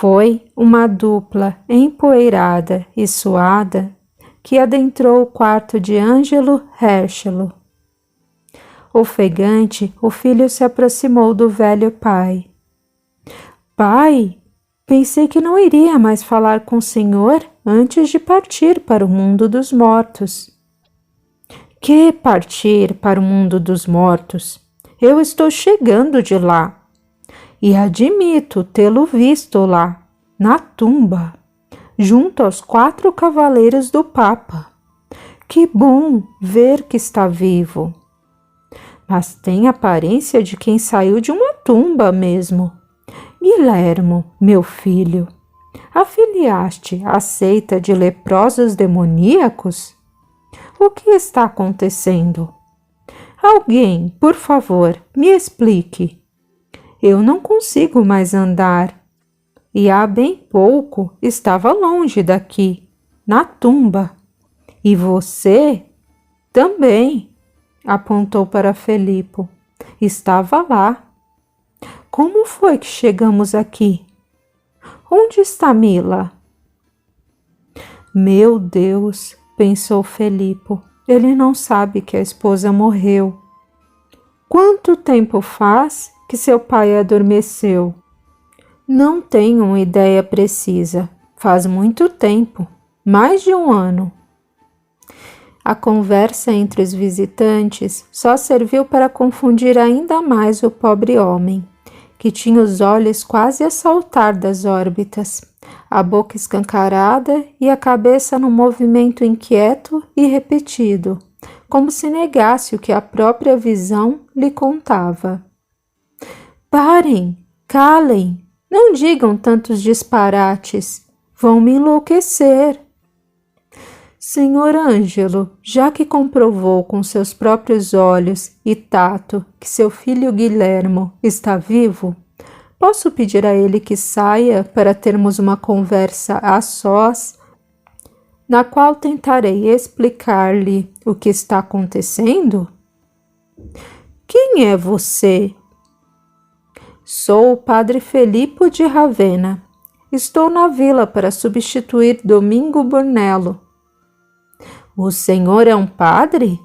Foi uma dupla empoeirada e suada que adentrou o quarto de Ângelo Herschelo. Ofegante, o filho se aproximou do velho pai. Pai, pensei que não iria mais falar com o senhor antes de partir para o mundo dos mortos. Que partir para o mundo dos mortos? Eu estou chegando de lá. E admito tê-lo visto lá, na tumba, junto aos 4 cavaleiros do Papa. Que bom ver que está vivo. Mas tem aparência de quem saiu de uma tumba mesmo. Guilhermo, meu filho, afiliaste à seita de leprosos demoníacos? O que está acontecendo? Alguém, por favor, me explique. Eu não consigo mais andar. E há bem pouco estava longe daqui, na tumba. E você também, apontou para Felipo. Estava lá. Como foi que chegamos aqui? Onde está Mila? Meu Deus, pensou Felipo. Ele não sabe que a esposa morreu. Quanto tempo faz que seu pai adormeceu? Não tenho uma ideia precisa. Faz muito tempo, mais de 1 ano. A conversa entre os visitantes só serviu para confundir ainda mais o pobre homem, que tinha os olhos quase a saltar das órbitas, a boca escancarada e a cabeça num movimento inquieto e repetido, como se negasse o que a própria visão lhe contava. Parem, calem, não digam tantos disparates, vão me enlouquecer. Senhor Ângelo, já que comprovou com seus próprios olhos e tato que seu filho Guilhermo está vivo, posso pedir a ele que saia para termos uma conversa a sós, na qual tentarei explicar-lhe o que está acontecendo? Quem é você? Sou o padre Felipo de Ravenna. Estou na vila para substituir Domingo Brunello. O senhor é um padre?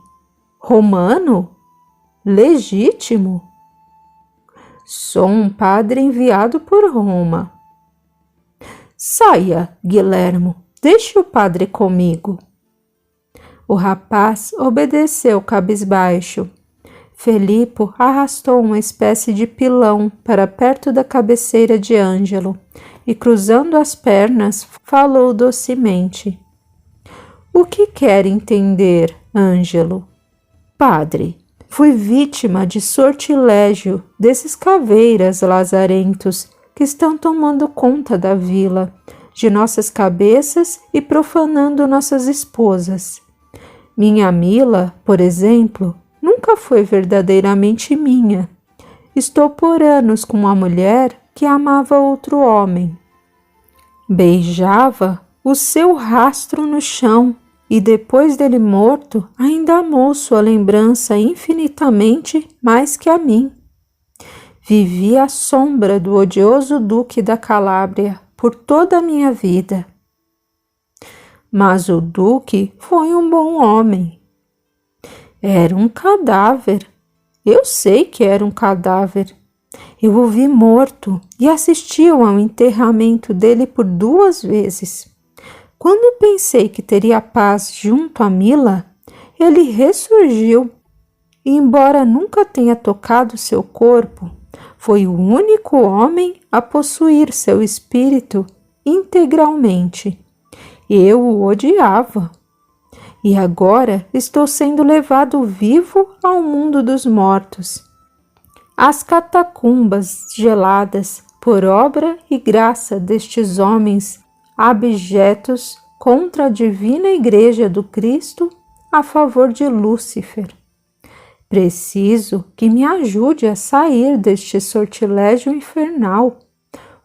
Romano? Legítimo? Sou um padre enviado por Roma. Saia, Guilhermo, deixe o padre comigo. O rapaz obedeceu cabisbaixo. Felipo arrastou uma espécie de pilão para perto da cabeceira de Ângelo e, cruzando as pernas, falou docemente. O que quer entender, Ângelo? Padre, fui vítima de sortilégio desses caveiras lazarentos que estão tomando conta da vila, de nossas cabeças e profanando nossas esposas. Minha Mila, por exemplo, nunca foi verdadeiramente minha. Estou por anos com uma mulher que amava outro homem. Beijava o seu rastro no chão e depois dele morto ainda amou sua lembrança infinitamente mais que a mim. Vivi à sombra do odioso duque da Calábria por toda a minha vida. Mas o duque foi um bom homem. Era um cadáver. Eu sei que era um cadáver. Eu o vi morto e assisti ao enterramento dele por 2 vezes. Quando pensei que teria paz junto a Mila, ele ressurgiu. E, embora nunca tenha tocado seu corpo, foi o único homem a possuir seu espírito integralmente. Eu o odiava. E agora estou sendo levado vivo ao mundo dos mortos. As catacumbas geladas por obra e graça destes homens abjetos contra a divina Igreja do Cristo a favor de Lúcifer. Preciso que me ajude a sair deste sortilégio infernal,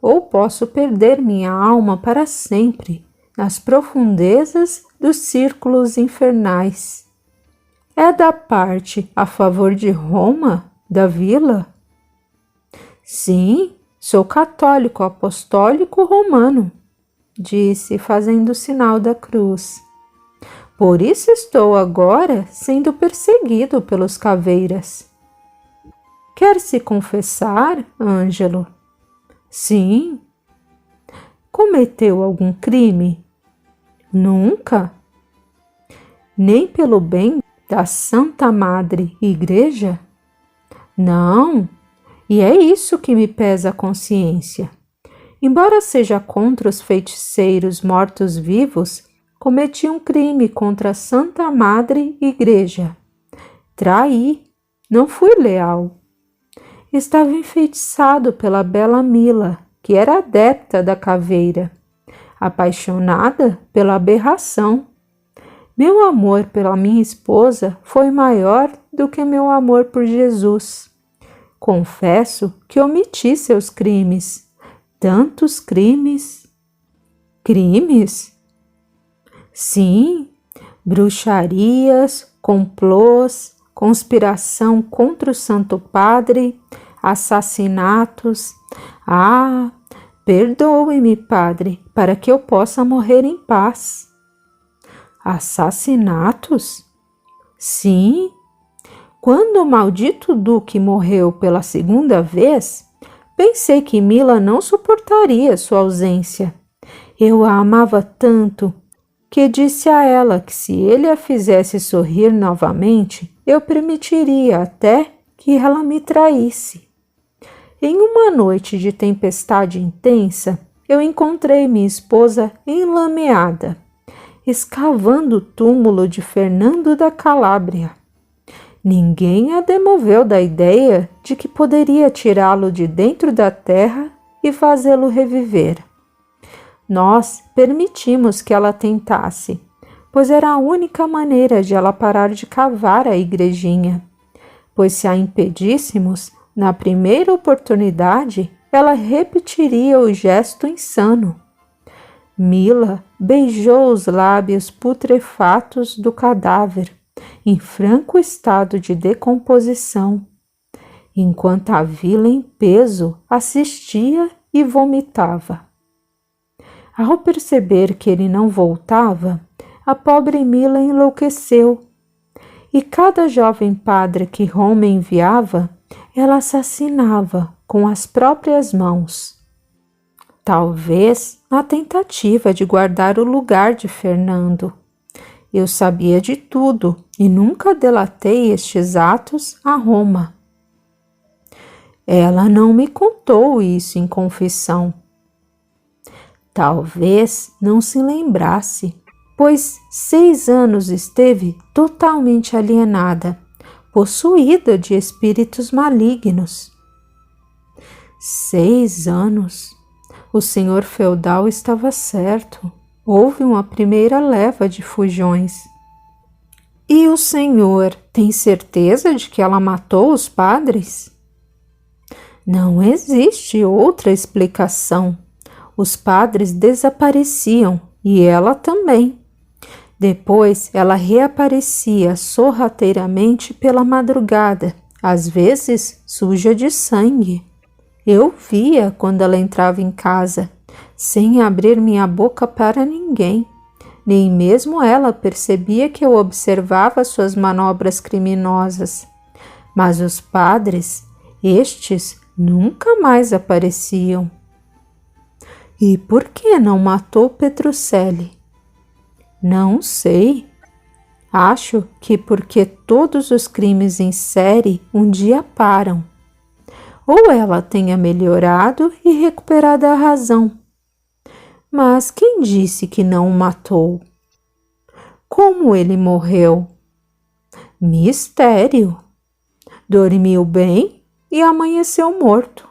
ou posso perder minha alma para sempre nas profundezas dos círculos infernais. É da parte a favor de Roma, da vila? Sim, Sou católico apostólico romano, disse, fazendo o sinal da cruz. Por isso estou agora sendo perseguido pelos caveiras. Quer se confessar, Ângelo? Sim. Cometeu algum crime? Nunca. Nem pelo bem da Santa Madre Igreja? Não. E é isso que me pesa a consciência. Embora seja contra os feiticeiros mortos-vivos, cometi um crime contra a Santa Madre Igreja. Traí, não fui leal. Estava enfeitiçado pela bela Mila, que era adepta da caveira, apaixonada pela aberração. Meu amor pela minha esposa foi maior do que meu amor por Jesus. Confesso que omiti seus crimes. Tantos crimes. Crimes? Sim, bruxarias, complôs, conspiração contra o Santo Padre, assassinatos. Ah, perdoe-me, Padre, para que eu possa morrer em paz. Assassinatos? Sim. Quando o maldito Duque morreu pela segunda vez, pensei que Mila não suportaria sua ausência. Eu a amava tanto que disse a ela que se ele a fizesse sorrir novamente, eu permitiria até que ela me traísse. Em uma noite de tempestade intensa, eu encontrei minha esposa enlameada, escavando o túmulo de Fernando da Calábria. Ninguém a demoveu da ideia de que poderia tirá-lo de dentro da terra e fazê-lo reviver. Nós permitimos que ela tentasse, pois era a única maneira de ela parar de cavar a igrejinha, pois se a impedíssemos, na primeira oportunidade, ela repetiria o gesto insano. Mila beijou os lábios putrefatos do cadáver, em franco estado de decomposição, enquanto a vila em peso assistia e vomitava. Ao perceber que ele não voltava, a pobre Mila enlouqueceu, e cada jovem padre que Roma enviava, ela assassinava com as próprias mãos. Talvez na tentativa de guardar o lugar de Fernando. Eu sabia de tudo e nunca delatei estes atos a Roma. Ela não me contou isso em confissão. Talvez não se lembrasse, pois 6 anos esteve totalmente alienada, possuída de espíritos malignos. 6 anos? O senhor feudal estava certo. Houve uma primeira leva de fujões. E o senhor tem certeza de que ela matou os padres? Não existe outra explicação. Os padres desapareciam e ela também. Depois ela reaparecia sorrateiramente pela madrugada, às vezes suja de sangue. Eu via quando ela entrava em casa, sem abrir minha boca para ninguém. Nem mesmo ela percebia que eu observava suas manobras criminosas. Mas os padres, estes nunca mais apareciam. E por que não matou Petrucelli? Não sei. Acho que porque todos os crimes em série um dia param. Ou ela tenha melhorado e recuperado a razão. Mas quem disse que não o matou? Como ele morreu? Mistério. Dormiu bem e amanheceu morto.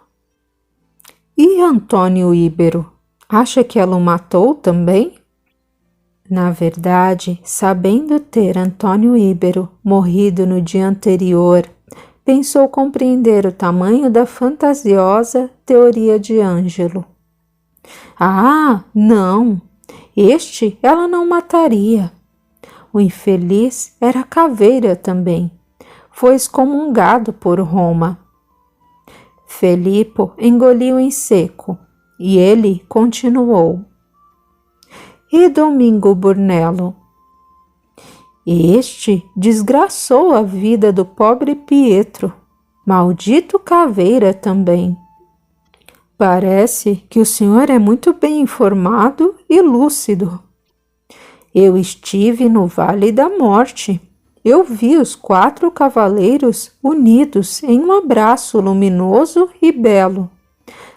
E Antônio Íbero? Acha que ela o matou também? Na verdade, sabendo ter Antônio Íbero morrido no dia anterior, pensou compreender o tamanho da fantasiosa teoria de Ângelo. Ah, não! Este ela não mataria. O infeliz era caveira também. Foi excomungado por Roma. Felipo engoliu em seco e ele continuou. E Domingo Brunello? Este desgraçou a vida do pobre Pietro, maldito caveira também. Parece que o senhor é muito bem informado e lúcido. Eu estive no Vale da Morte. Eu vi os 4 cavaleiros unidos em um abraço luminoso e belo.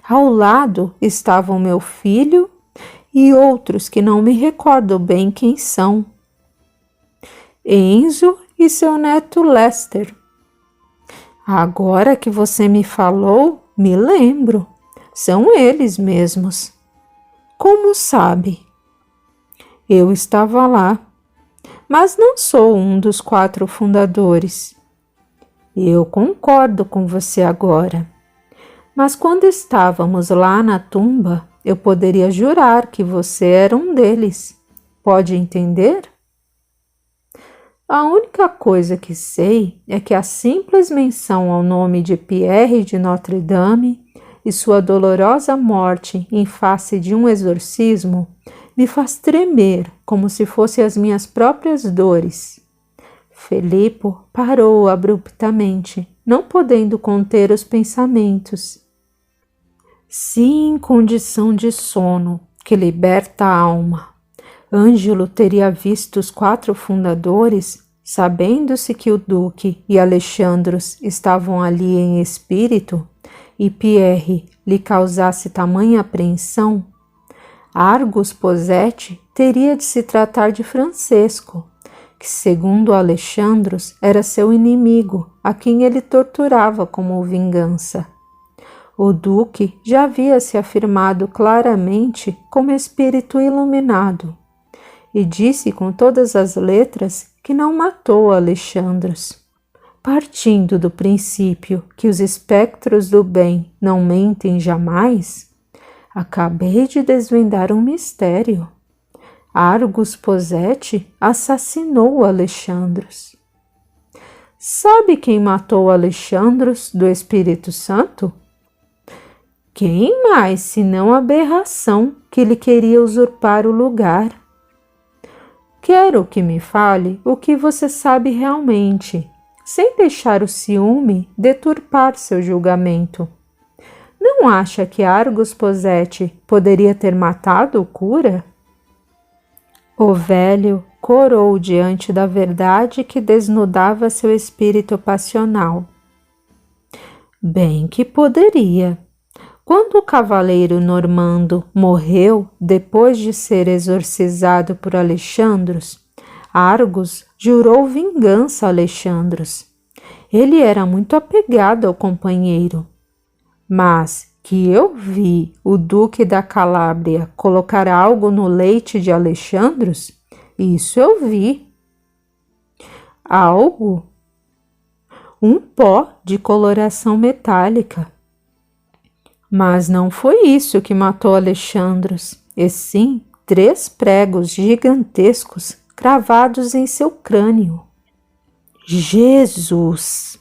Ao lado estavam meu filho e outros que não me recordo bem quem são. Enzo e seu neto Lester. Agora que você me falou, me lembro. São eles mesmos. Como sabe? Eu estava lá, mas não sou um dos 4 fundadores. Eu concordo com você agora, mas quando estávamos lá na tumba, eu poderia jurar que você era um deles. Pode entender? A única coisa que sei é que a simples menção ao nome de Pierre de Notre Dame e sua dolorosa morte em face de um exorcismo me faz tremer como se fossem as minhas próprias dores. Felipo parou abruptamente, não podendo conter os pensamentos. Se em condição de sono que liberta a alma, Ângelo teria visto os 4 fundadores, sabendo-se que o Duque e Alexandros estavam ali em espírito, e Pierre lhe causasse tamanha apreensão, Argus Posetti teria de se tratar de Francesco, que, segundo Alexandros, era seu inimigo, a quem ele torturava como vingança. O Duque já havia se afirmado claramente como espírito iluminado e disse com todas as letras que não matou Alexandros. Partindo do princípio que os espectros do bem não mentem jamais, acabei de desvendar um mistério. Argus Posetti assassinou Alexandros. Sabe quem matou Alexandros do Espírito Santo? Quem mais senão a aberração que lhe queria usurpar o lugar? Quero que me fale o que você sabe realmente, sem deixar o ciúme deturpar seu julgamento. Não acha que Argus Posetti poderia ter matado o cura? O velho corou diante da verdade que desnudava seu espírito passional. Bem que poderia. Quando o cavaleiro normando morreu depois de ser exorcizado por Alexandros, Argus jurou vingança a Alexandros. Ele era muito apegado ao companheiro. Mas que eu vi o Duque da Calábria colocar algo no leite de Alexandros, isso eu vi. Algo? Um pó de coloração metálica. Mas não foi isso que matou Alexandros, e sim 3 pregos gigantescos cravados em seu crânio. Jesus!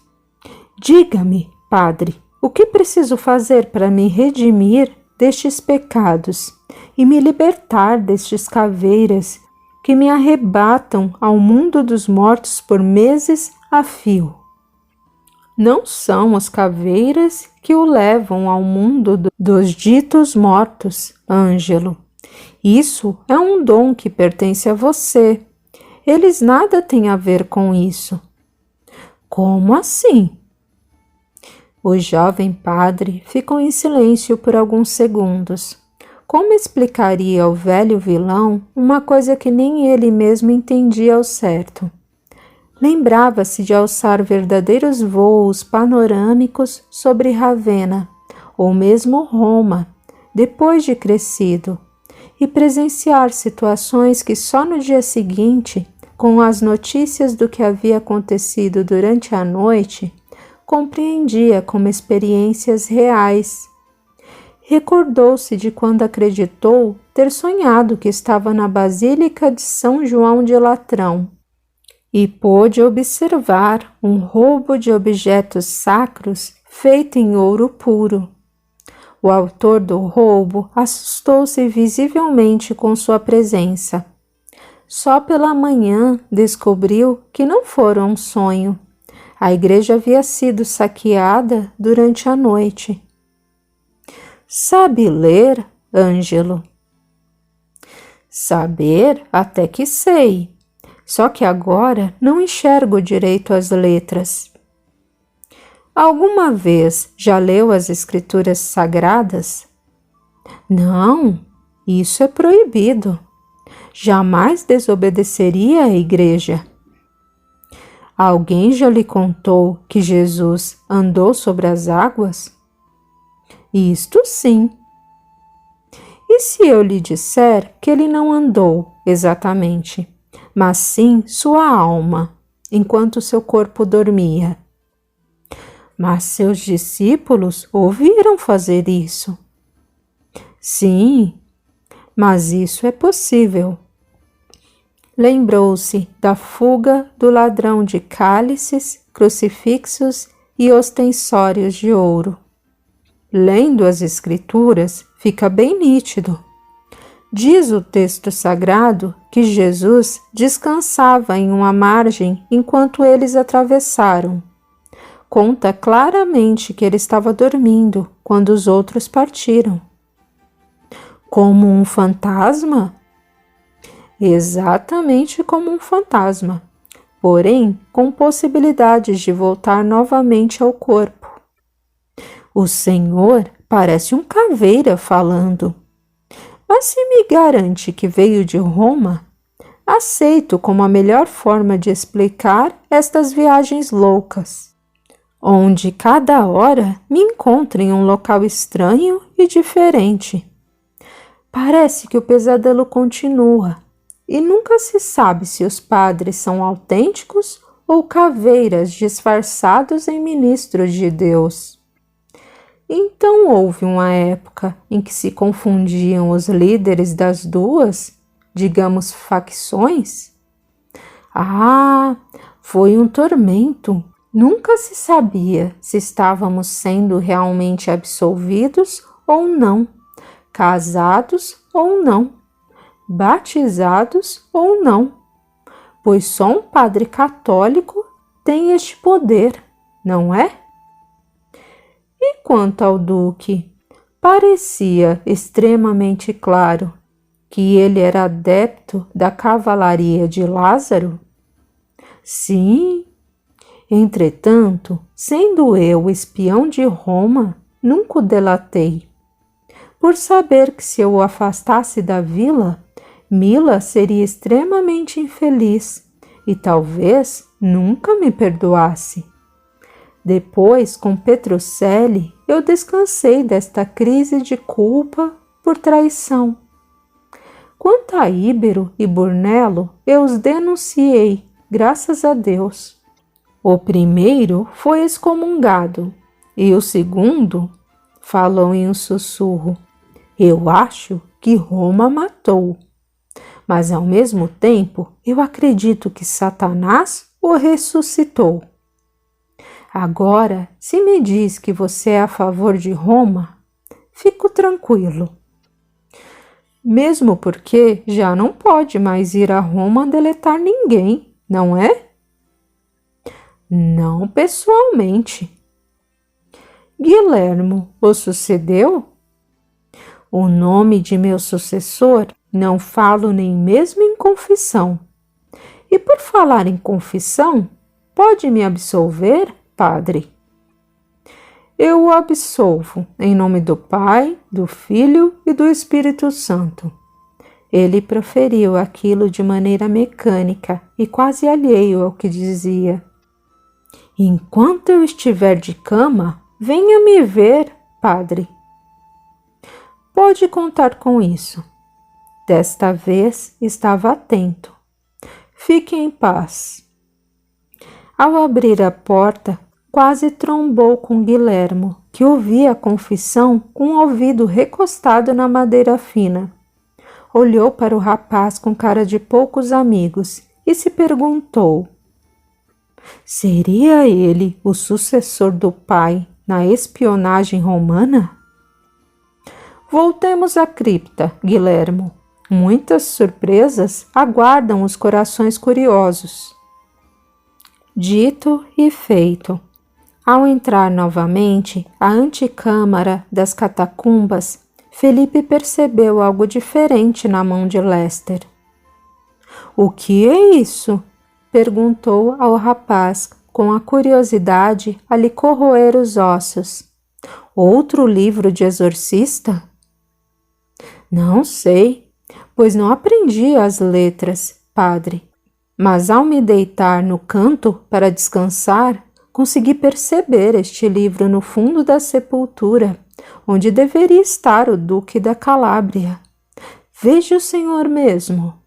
Diga-me, padre, o que preciso fazer para me redimir destes pecados e me libertar destes caveiras que me arrebatam ao mundo dos mortos por meses a fio? Não são as caveiras que o levam ao mundo dos ditos mortos, Ângelo. Isso é um dom que pertence a você. Eles nada têm a ver com isso. Como assim? O jovem padre ficou em silêncio por alguns segundos. Como explicaria ao velho vilão uma coisa que nem ele mesmo entendia ao certo? Lembrava-se de alçar verdadeiros voos panorâmicos sobre Ravenna, ou mesmo Roma, depois de crescido, e presenciar situações que só no dia seguinte, com as notícias do que havia acontecido durante a noite, compreendia como experiências reais. Recordou-se de quando acreditou ter sonhado que estava na Basílica de São João de Latrão, e pôde observar um roubo de objetos sacros feita em ouro puro. O autor do roubo assustou-se visivelmente com sua presença. Só pela manhã descobriu que não fora um sonho. A igreja havia sido saqueada durante a noite. Sabe ler, Ângelo? Saber até que sei, só que agora não enxergo direito as letras. Alguma vez já leu as escrituras sagradas? Não, isso é proibido. Jamais desobedeceria à igreja. Alguém já lhe contou que Jesus andou sobre as águas? Isto sim. E se eu lhe disser que ele não andou exatamente, mas sim sua alma, enquanto seu corpo dormia? Mas seus discípulos ouviram fazer isso. Sim, mas isso é possível. Lembrou-se da fuga do ladrão de cálices, crucifixos e ostensórios de ouro. Lendo as Escrituras, fica bem nítido. Diz o texto sagrado que Jesus descansava em uma margem enquanto eles atravessaram. Conta claramente que ele estava dormindo quando os outros partiram. Como um fantasma? Exatamente como um fantasma, porém com possibilidades de voltar novamente ao corpo. O Senhor parece um caveira falando. Mas se me garante que veio de Roma, aceito como a melhor forma de explicar estas viagens loucas, onde cada hora me encontro em um local estranho e diferente. Parece que o pesadelo continua e nunca se sabe se os padres são autênticos ou caveiras disfarçados em ministros de Deus. Então houve uma época em que se confundiam os líderes das duas, digamos, facções? Ah, foi um tormento. Nunca se sabia se estávamos sendo realmente absolvidos ou não, casados ou não, batizados ou não, pois só um padre católico tem este poder, não é? E quanto ao duque, parecia extremamente claro que ele era adepto da cavalaria de Lázaro? Sim. Entretanto, sendo eu espião de Roma, nunca o delatei. Por saber que se eu o afastasse da vila, Mila seria extremamente infeliz e talvez nunca me perdoasse. Depois, com Petrucelli, eu descansei desta crise de culpa por traição. Quanto a Íbero e Brunello, eu os denunciei, graças a Deus. O primeiro foi excomungado e o segundo falou em um sussurro: eu acho que Roma matou, mas ao mesmo tempo eu acredito que Satanás o ressuscitou. Agora, se me diz que você é a favor de Roma, fico tranquilo. Mesmo porque já não pode mais ir a Roma deletar ninguém, não é? Não pessoalmente. Guilhermo o sucedeu? O nome de meu sucessor não falo nem mesmo em confissão. E por falar em confissão, pode me absolver, padre? Eu o absolvo em nome do Pai, do Filho e do Espírito Santo. Ele proferiu aquilo de maneira mecânica e quase alheio ao que dizia. Enquanto eu estiver de cama, venha me ver, padre. Pode contar com isso. Desta vez estava atento. Fique em paz. Ao abrir a porta, quase trombou com Guilhermo, que ouvia a confissão com o ouvido recostado na madeira fina. Olhou para o rapaz com cara de poucos amigos e se perguntou: seria ele o sucessor do pai na espionagem romana? Voltemos à cripta, Guilhermo. Muitas surpresas aguardam os corações curiosos. Dito e feito. Ao entrar novamente à antecâmara das catacumbas, Felipe percebeu algo diferente na mão de Lester. O que é isso? Perguntou ao rapaz, com a curiosidade a lhe corroer os ossos. Outro livro de exorcista? Não sei, pois não aprendi as letras, padre. Mas ao me deitar no canto para descansar, consegui perceber este livro no fundo da sepultura, onde deveria estar o Duque da Calábria. Veja o senhor mesmo.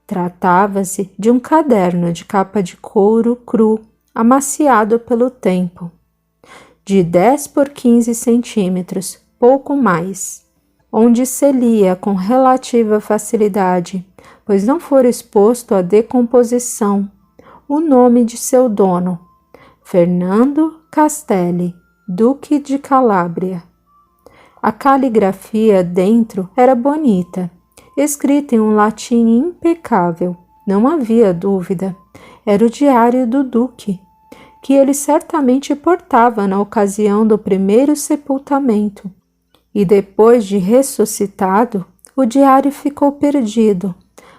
Tratava-se de um caderno de capa de couro cru, amaciado pelo tempo, de 10 por 15 centímetros, pouco mais, onde se lia com relativa facilidade, pois não fora exposto à decomposição, o nome de seu dono, Fernando Castelli, Duque de Calábria. A caligrafia dentro era bonita, escrita em um latim impecável, não havia dúvida. Era o diário do Duque, que ele certamente portava na ocasião do primeiro sepultamento. E depois de ressuscitado, o diário ficou perdido,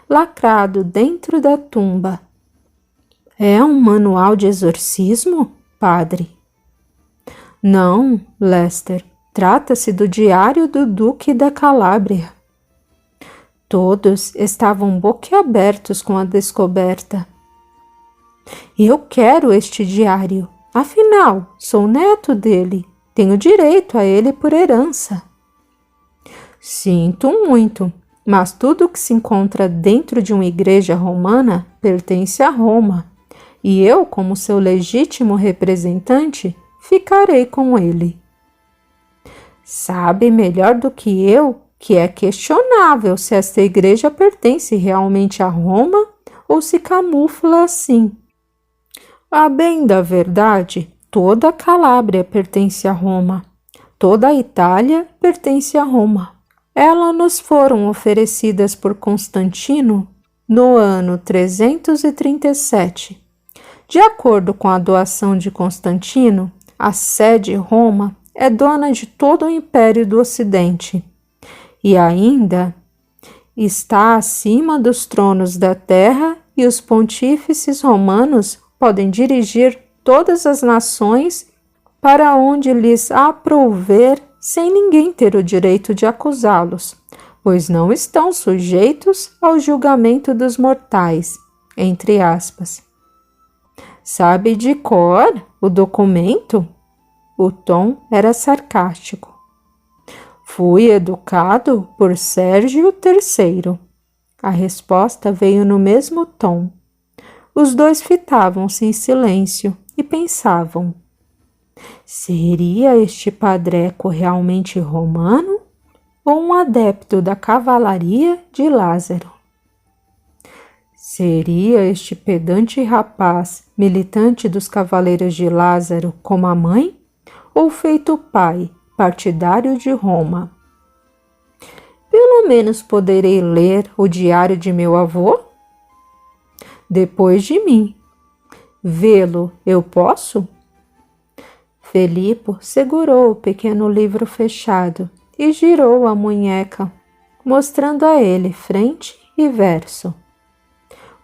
lacrado dentro da tumba. É um manual de exorcismo, padre? Não, Lester. Trata-se do diário do Duque da Calábria. Todos estavam boquiabertos com a descoberta. Eu quero este diário. Afinal, sou neto dele. Tenho direito a ele por herança. Sinto muito, mas tudo que se encontra dentro de uma igreja romana pertence a Roma, e eu, como seu legítimo representante, ficarei com ele. Sabe melhor do que eu que é questionável se esta igreja pertence realmente a Roma ou se camufla assim. A bem da verdade, toda a Calábria pertence a Roma, toda a Itália pertence a Roma. Elas nos foram oferecidas por Constantino no ano 337. De acordo com a doação de Constantino, a sede Roma é dona de todo o Império do Ocidente e ainda está acima dos tronos da terra, e os pontífices romanos podem dirigir todas as nações para onde lhes aprouver sem ninguém ter o direito de acusá-los, pois não estão sujeitos ao julgamento dos mortais, entre aspas. Sabe de cor o documento? O tom era sarcástico. Fui educado por Sérgio III. A resposta veio no mesmo tom. Os dois fitavam-se em silêncio e pensavam. Seria este padreco realmente romano ou um adepto da cavalaria de Lázaro? Seria este pedante rapaz militante dos cavaleiros de Lázaro como a mãe ou feito pai, partidário de Roma? Pelo menos poderei ler o diário de meu avô? Depois de mim. Vê-lo eu posso? Felipe segurou o pequeno livro fechado e girou a munheca, mostrando a ele frente e verso.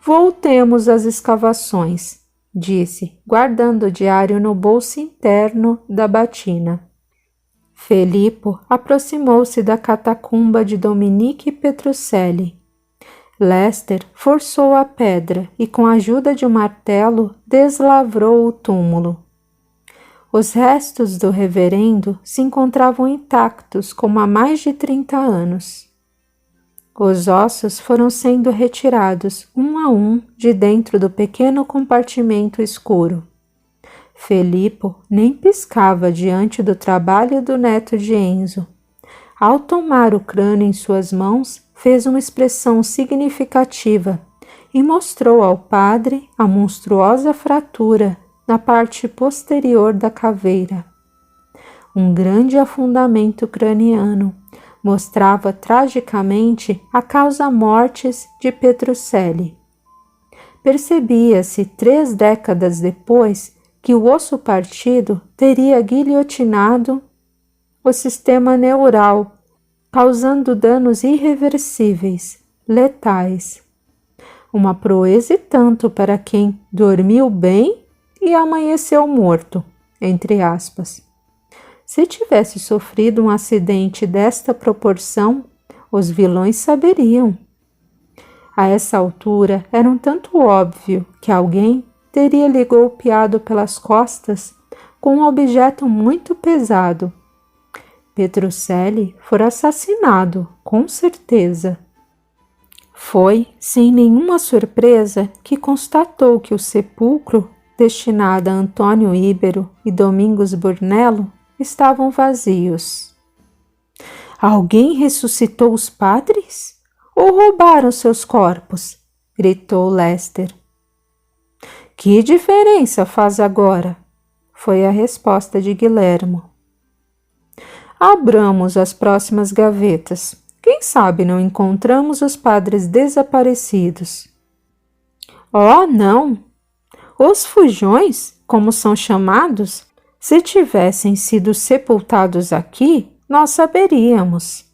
Voltemos às escavações, disse, guardando o diário no bolso interno da batina. Felipe aproximou-se da catacumba de Dominique Petruccelli. Lester forçou a pedra e, com a ajuda de um martelo, deslavrou o túmulo. Os restos do reverendo se encontravam intactos como há mais de 30 anos. Os ossos foram sendo retirados, um a um, de dentro do pequeno compartimento escuro. Felipe nem piscava diante do trabalho do neto de Enzo. Ao tomar o crânio em suas mãos, fez uma expressão significativa e mostrou ao padre a monstruosa fratura na parte posterior da caveira. Um grande afundamento craniano mostrava tragicamente a causa-mortes de Petruccelli. Percebia-se 3 décadas depois que o osso partido teria guilhotinado o sistema neural, causando danos irreversíveis, letais. Uma proeza e tanto para quem dormiu bem e amanheceu morto, entre aspas. Se tivesse sofrido um acidente desta proporção, os vilões saberiam. A essa altura era um tanto óbvio que alguém teria lhe golpeado pelas costas com um objeto muito pesado. Petruccelli fora assassinado, com certeza. Foi, sem nenhuma surpresa, que constatou que o sepulcro, destinado a Antônio Íbero e Domingos Brunello, estavam vazios. Alguém ressuscitou os padres? Ou roubaram seus corpos? Gritou Lester. Que diferença faz agora? Foi a resposta de Guilhermo. Abramos as próximas gavetas. Quem sabe não encontramos os padres desaparecidos. Oh, não! Os fujões, como são chamados, se tivessem sido sepultados aqui, nós saberíamos.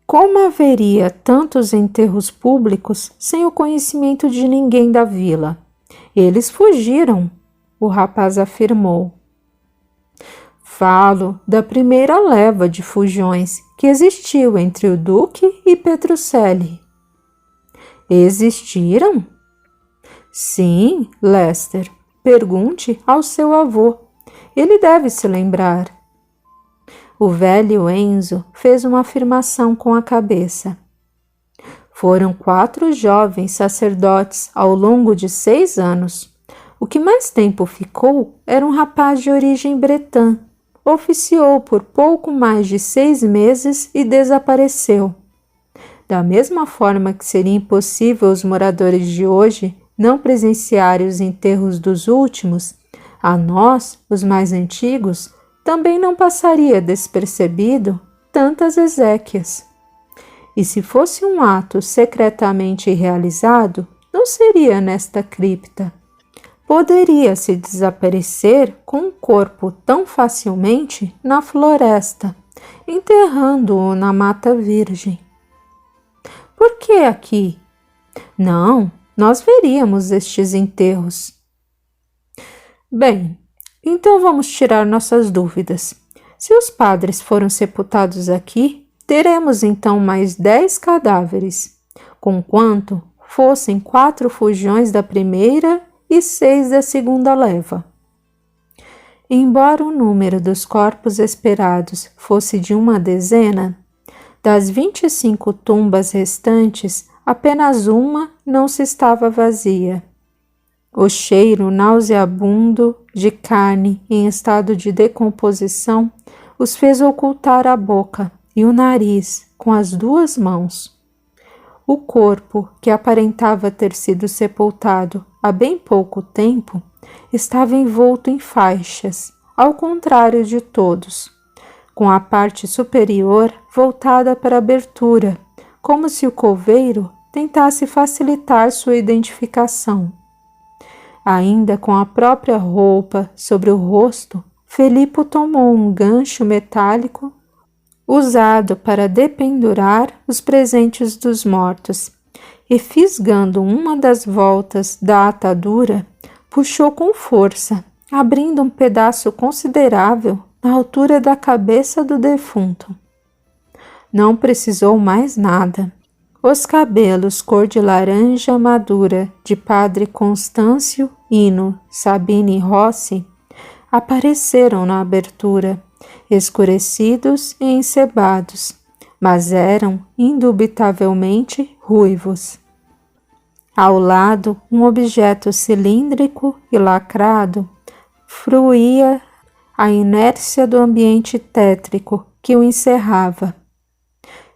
Como haveria tantos enterros públicos sem o conhecimento de ninguém da vila? Eles fugiram, o rapaz afirmou. Falo da primeira leva de fujões que existiu entre o Duque e Petruccelli. Existiram? Sim, Lester. Pergunte ao seu avô. Ele deve se lembrar. O velho Enzo fez uma afirmação com a cabeça. Foram 4 jovens sacerdotes ao longo de 6 anos. O que mais tempo ficou era um rapaz de origem bretã. Oficiou por pouco mais de 6 meses e desapareceu. Da mesma forma que seria impossível os moradores de hoje não presenciarem os enterros dos últimos, a nós, os mais antigos, também não passaria despercebido tantas exéquias. E se fosse um ato secretamente realizado, não seria nesta cripta. Poderia-se desaparecer com um corpo tão facilmente na floresta, enterrando-o na mata virgem. Por que aqui? Não, nós veríamos estes enterros. Bem, então vamos tirar nossas dúvidas. Se os padres foram sepultados aqui, teremos então mais 10 cadáveres, conquanto fossem 4 fujões da primeira e 6 da segunda leva. Embora o número dos corpos esperados fosse de 1 dezena, das 25 tumbas restantes, apenas uma não se estava vazia. O cheiro nauseabundo de carne em estado de decomposição os fez ocultar a boca e o nariz com as 2 mãos. O corpo, que aparentava ter sido sepultado há bem pouco tempo, estava envolto em faixas, ao contrário de todos, com a parte superior voltada para a abertura, como se o coveiro tentasse facilitar sua identificação. Ainda com a própria roupa sobre o rosto, Felipe tomou um gancho metálico usado para dependurar os presentes dos mortos e, fisgando uma das voltas da atadura, puxou com força, abrindo um pedaço considerável na altura da cabeça do defunto. Não precisou mais nada. Os cabelos cor de laranja madura de Padre Constâncio Ino Sabini Rossi apareceram na abertura, escurecidos e encebados, mas eram indubitavelmente ruivos. Ao lado, um objeto cilíndrico e lacrado fruía a inércia do ambiente tétrico que o encerrava.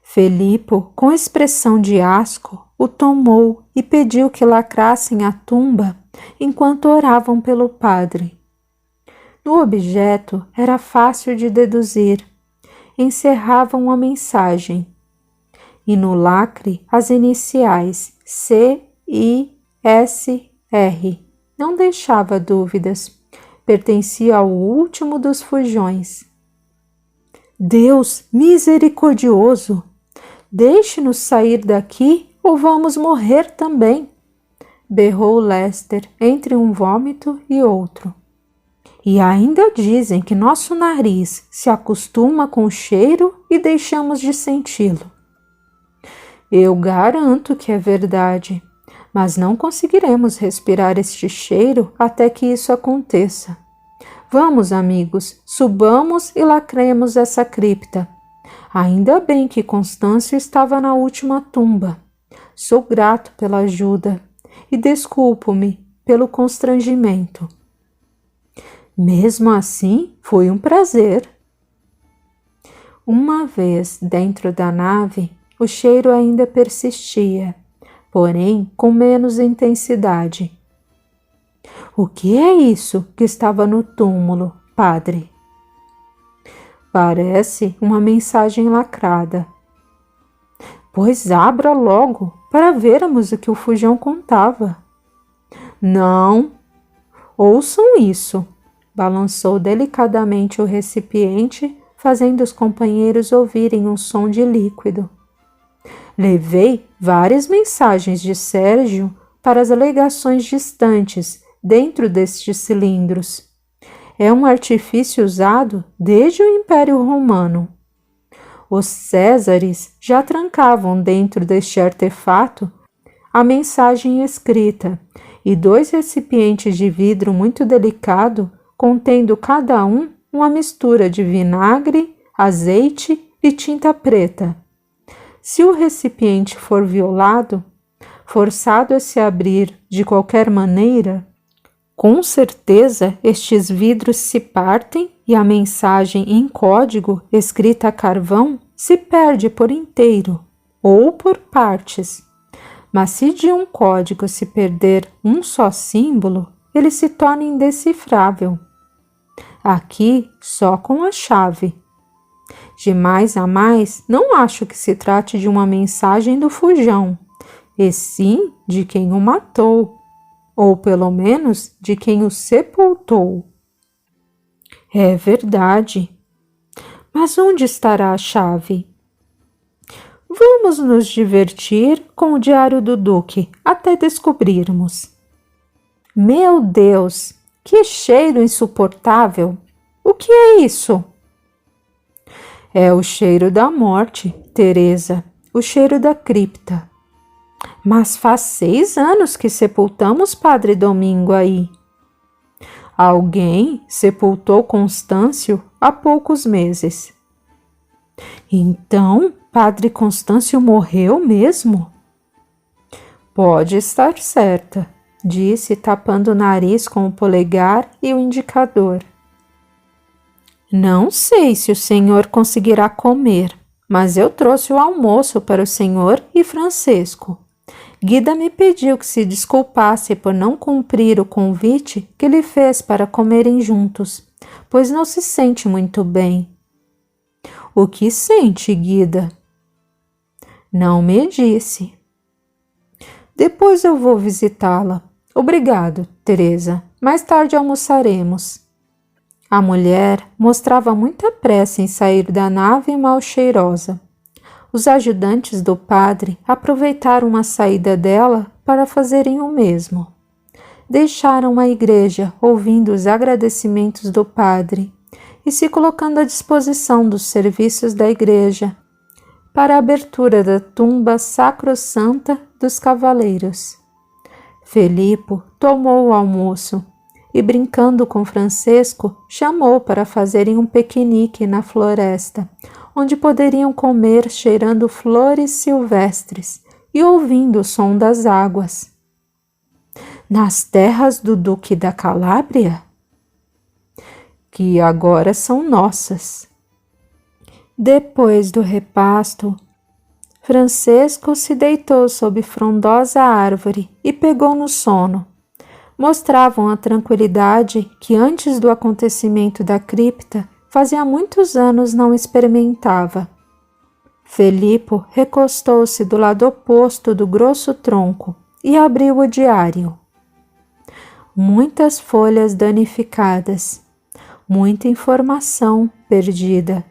Felipe, com expressão de asco, o tomou e pediu que lacrassem a tumba enquanto oravam pelo padre. No objeto era fácil de deduzir. Encerrava uma mensagem. E no lacre as iniciais C-I-S-R. Não deixava dúvidas. Pertencia ao último dos fujões. Deus misericordioso! Deixe-nos sair daqui ou vamos morrer também! Berrou Lester entre um vômito e outro. E ainda dizem que nosso nariz se acostuma com o cheiro e deixamos de senti-lo. Eu garanto que é verdade, mas não conseguiremos respirar este cheiro até que isso aconteça. Vamos, amigos, subamos e lacremos essa cripta. Ainda bem que Constâncio estava na última tumba. Sou grato pela ajuda e desculpo-me pelo constrangimento. Mesmo assim, foi um prazer. Uma vez dentro da nave, o cheiro ainda persistia, porém com menos intensidade. O que é isso que estava no túmulo, padre? Parece uma mensagem lacrada. Pois abra logo para vermos o que o fujão contava. Não, ouçam isso. Balançou delicadamente o recipiente, fazendo os companheiros ouvirem um som de líquido. Levei várias mensagens de Sérgio para as legações distantes dentro destes cilindros. É um artifício usado desde o Império Romano. Os Césares já trancavam dentro deste artefato a mensagem escrita e 2 recipientes de vidro muito delicado contendo cada um uma mistura de vinagre, azeite e tinta preta. Se o recipiente for violado, forçado a se abrir de qualquer maneira, com certeza estes vidros se partem e a mensagem em código escrita a carvão se perde por inteiro ou por partes. Mas se de um código se perder um só símbolo, ele se torna indecifrável. Aqui só com a chave. De mais a mais, não acho que se trate de uma mensagem do fujão, e sim de quem o matou, ou pelo menos de quem o sepultou. É verdade. Mas onde estará a chave? Vamos nos divertir com o diário do Duque até descobrirmos. Meu Deus, que cheiro insuportável! O que é isso? É o cheiro da morte, Teresa, o cheiro da cripta. Mas faz 6 anos que sepultamos Padre Domingo aí. Alguém sepultou Constâncio há poucos meses. Então, Padre Constâncio morreu mesmo? Pode estar certa, disse, tapando o nariz com o polegar e o indicador. Não sei se o senhor conseguirá comer, mas eu trouxe o almoço para o senhor e Francisco. Guida me pediu que se desculpasse por não cumprir o convite que lhe fez para comerem juntos, pois não se sente muito bem. O que sente, Guida? Não me disse. Depois eu vou visitá-la. Obrigado, Teresa. Mais tarde almoçaremos. A mulher mostrava muita pressa em sair da nave mal cheirosa. Os ajudantes do padre aproveitaram a saída dela para fazerem o mesmo. Deixaram a igreja ouvindo os agradecimentos do padre e se colocando à disposição dos serviços da igreja para a abertura da tumba sacrossanta dos cavaleiros. Felipe tomou o almoço e, brincando com Francisco, chamou para fazerem um piquenique na floresta, onde poderiam comer cheirando flores silvestres e ouvindo o som das águas. Nas terras do Duque da Calábria? Que agora são nossas. Depois do repasto, Francisco se deitou sob frondosa árvore e pegou no sono, mostravam a tranquilidade que antes do acontecimento da cripta fazia muitos anos não experimentava. Felipo recostou-se do lado oposto do grosso tronco e abriu o diário. Muitas folhas danificadas, muita informação perdida.